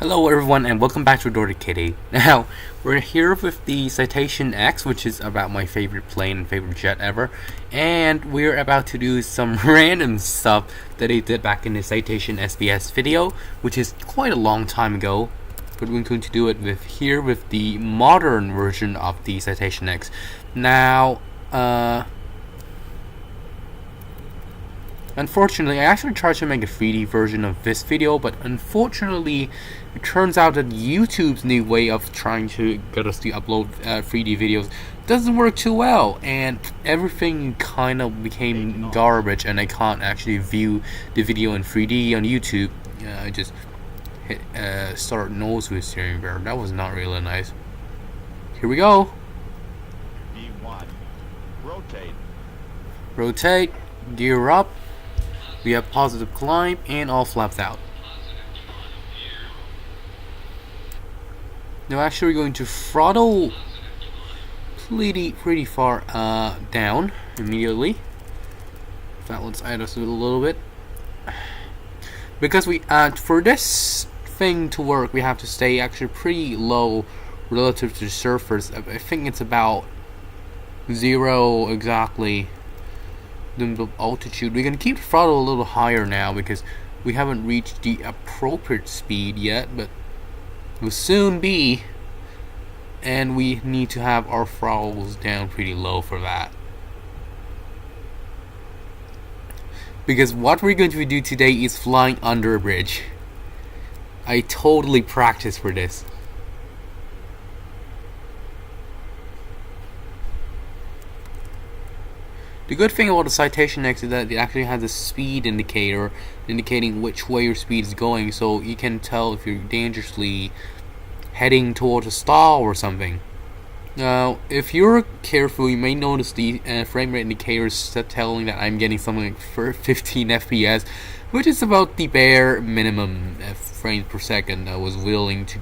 Hello everyone and welcome back to DorDek Kiddy. Now, we're here with the CitationX, which is about my favorite plane and favorite jet ever, and we're about to do some random stuff that I did back in the Citation SBS video, which is quite a long time ago, but we're going to do it with the modern version of the CitationX. Now, unfortunately, I actually tried to make a 3D version of this video, but unfortunately, it turns out that YouTube's new way of trying to get us to upload 3D videos doesn't work too well, and everything kind of became garbage, and I can't actually view the video in 3D on YouTube. I just hit start nose with steering wheel. That was not really nice. Here we go. B1. Rotate. Rotate. Gear up. We have positive climb and all flaps out. Now actually we're going to throttle pretty far down immediately. In fact, let's add us a little bit. Because we for this thing to work, we have to stay actually pretty low relative to the surface. I think it's about 0 exactly. The altitude. We're gonna keep the throttle a little higher now because we haven't reached the appropriate speed yet, but will soon be, and we need to have our throttles down pretty low for that. Because what we're going to do today is flying under a bridge. I totally practiced for this. The good thing about the CitationX is that it actually has a speed indicator indicating which way your speed is going, so you can tell if you're dangerously heading towards a stall or something. Now, if you're careful, you may notice the frame rate indicators telling that I'm getting something like 15 FPS, which is about the bare minimum frames per second I was willing to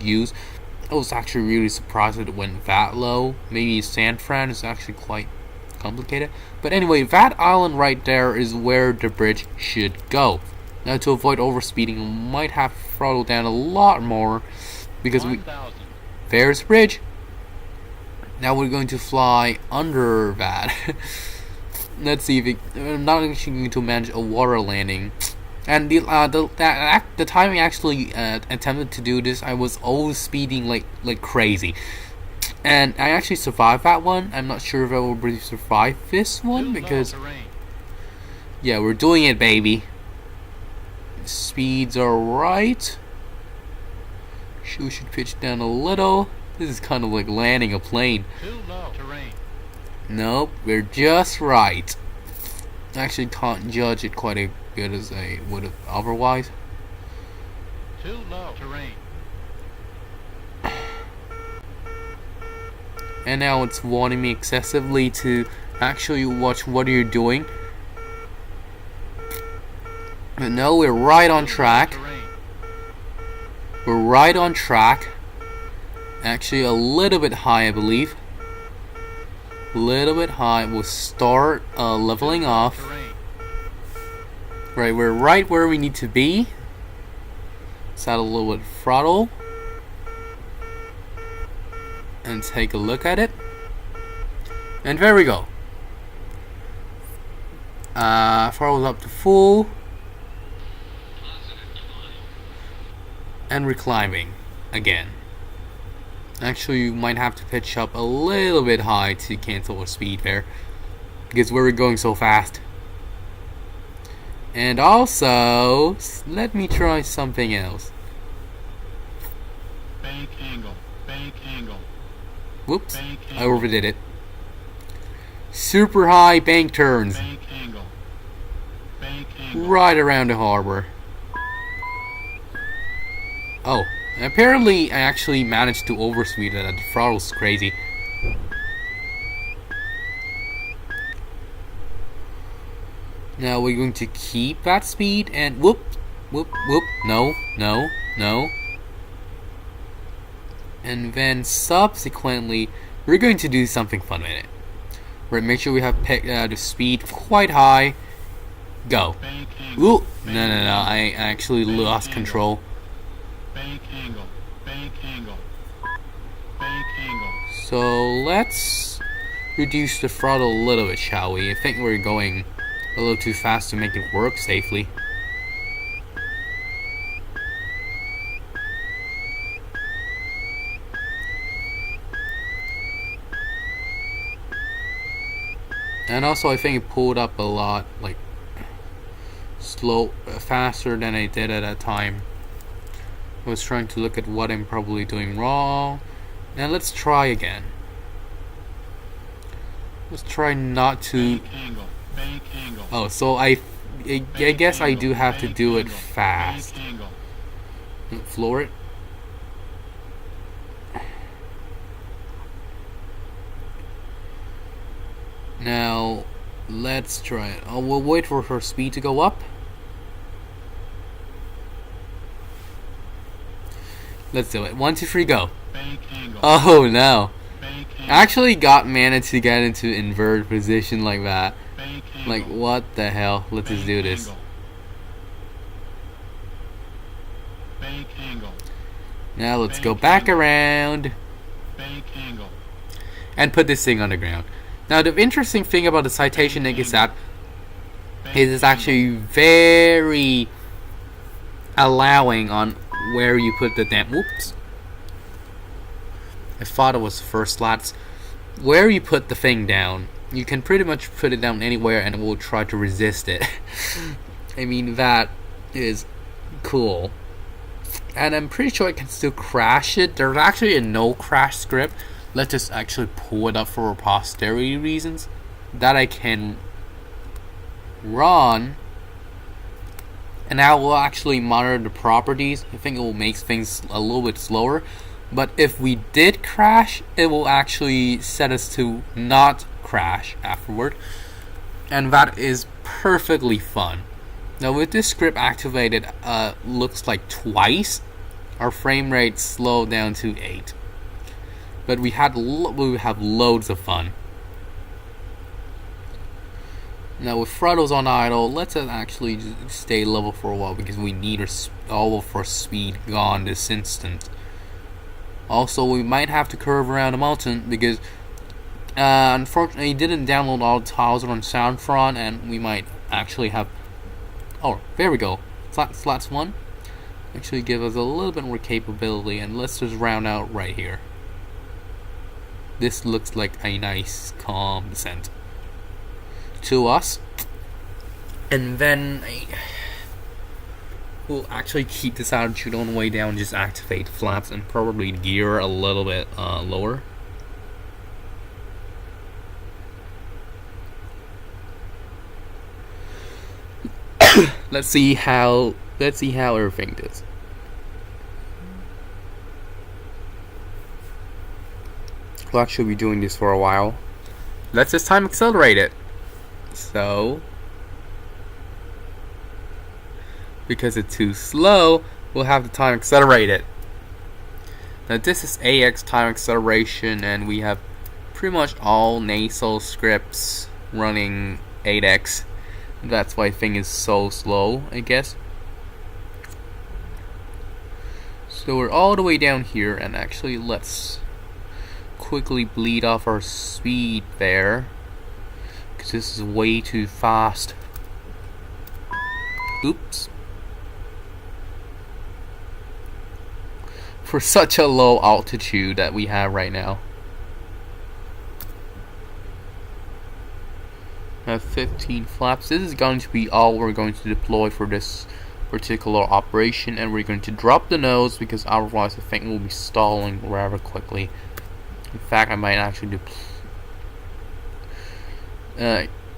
use. I was actually really surprised that it went that low. Maybe San Fran is actually quite complicated, but anyway, that island right there is where the bridge should go. Now, to avoid overspeeding, we might have to throttle down a lot more because there's the bridge. Now we're going to fly under that. Let's see if I'm not actually going to manage a water landing. And the time I actually attempted to do this, I was always speeding like crazy. And I actually survived that one. I'm not sure if I will really survive this one because, yeah, we're doing it, baby. Speeds are right. We should pitch down a little. This is kind of like landing a plane. Too low terrain. Nope, we're just right. I actually can't judge it quite as good as I would have otherwise. Too low terrain. And now it's wanting me excessively to actually watch what you're doing. But no, we're right on track. We're right on track. Actually a little bit high, I believe. A little bit high. We'll start leveling off. Right, we're right where we need to be. Let's add a little bit of throttle. And take a look at it. And there we go. Throttle's up to full. And we're climbing again. Actually, you might have to pitch up a little bit high to cancel our speed there, because we're going so fast. And also, let me try something else. Bank angle. Bank angle. Whoops, Bank I angle. overdid it. Super high bank turns. Bank angle. Bank angle. Right around the harbor. Oh, apparently I actually managed to overspeed it. The throttle's crazy. Now we're going to keep that speed and whoop, whoop, whoop. No, no, no. And then subsequently, we're going to do something fun with it. We're gonna make sure we have the speed quite high. Go. Ooh, no, I actually lost control. Bank angle. Bank angle. Bank angle. So let's reduce the throttle a little bit, shall we? I think we're going a little too fast to make it work safely. And also I think it pulled up a lot, like faster than I did at that time. I was trying to look at what I'm probably doing wrong. And let's try again. Let's try not to. Bank angle. Bank angle. Oh, so I guess I do have to do it fast. Bank angle. Floor it. Now, let's try it. Oh, we'll wait for her speed to go up. Let's do it. 1, 2, 3, go. Bank angle. Oh no! Bank I angle. actually got managed to get into invert position like that. Bank angle. Like what the hell? Let's just do this. Angle. Bank angle. Now let's go back around Bank angle. and put this thing on the ground. Now the interesting thing about the CitationX is that it is actually very allowing on where you put the damn. Whoops! I thought it was first slats. Where you put the thing down, you can pretty much put it down anywhere and it will try to resist it. I mean, that is cool. And I'm pretty sure I can still crash it. There's actually a no crash script. Let's just actually pull it up for posterity reasons that I can run. And I will actually monitor the properties. I think it will make things a little bit slower. But if we did crash, it will actually set us to not crash afterward. And that is perfectly fun. Now with this script activated, looks like twice, our frame rate slowed down to 8. But we have loads of fun. Now with throttles on idle, let's actually just stay level for a while because we need all of our speed gone this instant. Also, we might have to curve around a mountain because unfortunately, I didn't download all the tiles on SoundFront, and we might actually have. Oh, there we go. Slats 1 actually give us a little bit more capability, and let's just round out right here. This looks like a nice, calm descent to us, and then we'll actually keep this attitude on the way down, just activate flaps and probably gear a little bit lower. Let's see how everything does. We'll actually be doing this for a while. Let's this time accelerate it. So, because it's too slow, we'll have the time accelerate it. Now this is AX time acceleration, and we have pretty much all nasal scripts running 8x. That's why thing is so slow, I guess. So we're all the way down here, and actually let's quickly bleed off our speed there, because this is way too fast. Oops. For such a low altitude that we have right now. Have 15 flaps. This is going to be all we're going to deploy for this particular operation, and we're going to drop the nose because otherwise I think we'll be stalling rather quickly. In fact, I might actually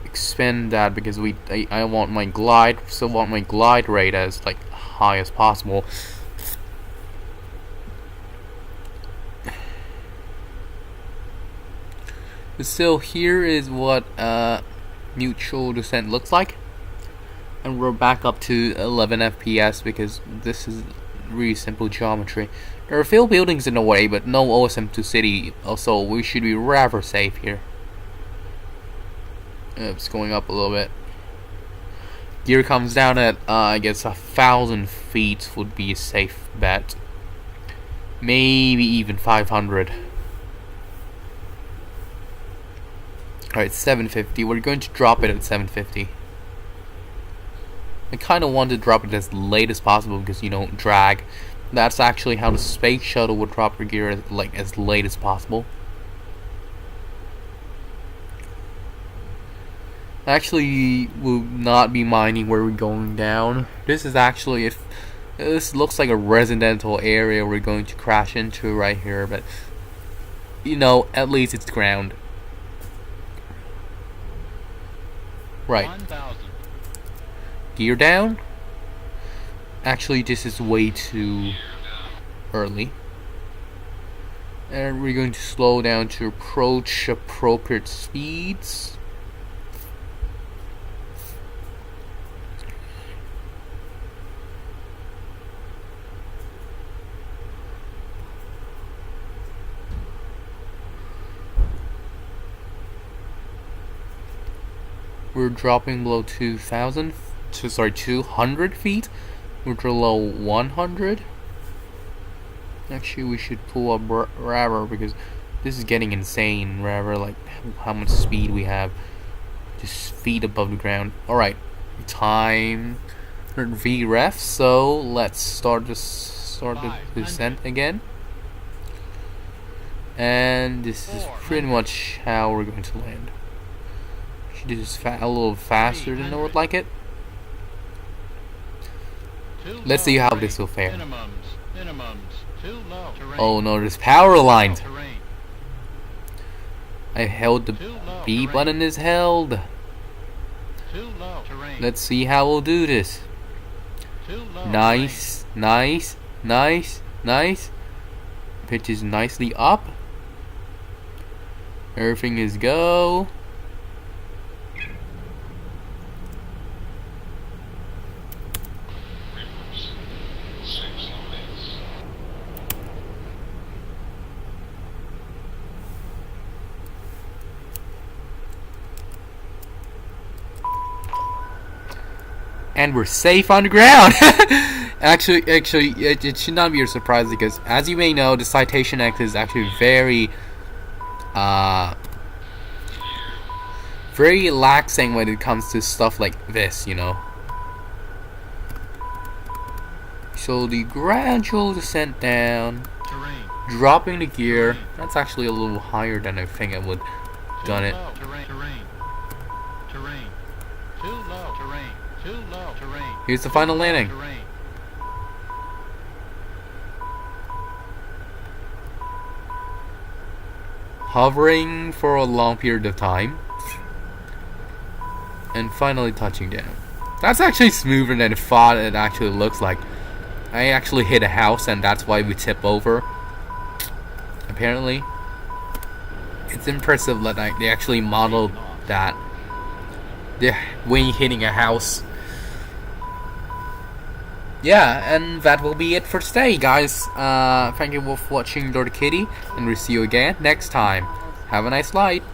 expand that because I want my glide rate as like high as possible. But still, here is what neutral descent looks like, and we're back up to 11 FPS because this is really simple geometry. There are a few buildings in the way, but no OSM2 city, so we should be rather safe here. It's going up a little bit. Gear comes down at I guess 1,000 feet would be a safe bet. maybe even 500. Alright, 750. We're going to drop it at 750. I kind of want to drop it as late as possible because you don't drag. That's actually how the space shuttle would drop your gear, like as late as possible. Actually, will not be minding where we're going down. This is actually, if this looks like a residential area we're going to crash into right here, but you know, at least it's ground. Right. 1,000. Gear down. Actually, this is way too early. And we're going to slow down to approach appropriate speeds. We're dropping below 200 feet. We're below 100. Actually, we should pull up rather because this is getting insane. Rather, like how much speed we have, just feet above the ground. All right, time VREF. So let's start the descent again. And this is pretty much how we're going to land. This is a little faster than I would like it. Let's see how this will fare. Oh no, there's power lines. I held the B button is held. Let's see how we'll do this. Nice, nice, nice, nice. Pitches nicely up. Everything is go. And we're safe on the ground. actually, it should not be a surprise because, as you may know, the CitationX is actually very relaxing when it comes to stuff like this, you know. So the gradual descent down, dropping the gear. That's actually a little higher than I think I would done it. Here's the final landing. Hovering for a long period of time. And finally touching down. That's actually smoother than I thought it actually looks like. I actually hit a house and that's why we tip over. Apparently. It's impressive that they actually modeled that. When hitting a house. Yeah, and that will be it for today, guys. Thank you for watching DorDek Kiddy, and we'll see you again next time. Have a nice flight.